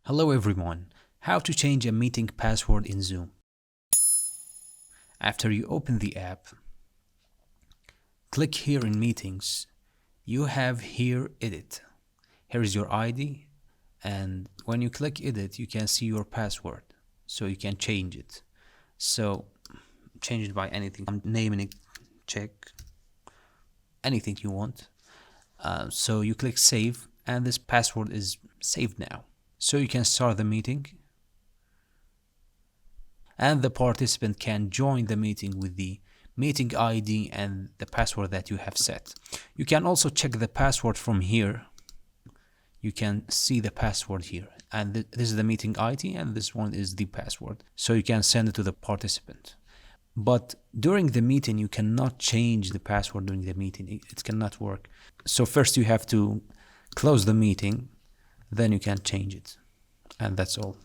Hello everyone. How to change a meeting password in Zoom. After you open the app, click here in Meetings. You have here Edit. Here is your ID, and when you click Edit, you can see your password, so you can change it. So change it by anything. I'm naming it check, anything you want. So you click Save, and this password is saved now. So you can start the meeting, and the participant can join the meeting with the meeting ID and the password that you have set. You can also check the password from here. You can see the password here, and this is the meeting ID and this one is the password. So you can send it to the participant. But during the meeting, you cannot change the password during the meeting. It cannot work. So first you have to close the meeting, then you can change it. And that's all.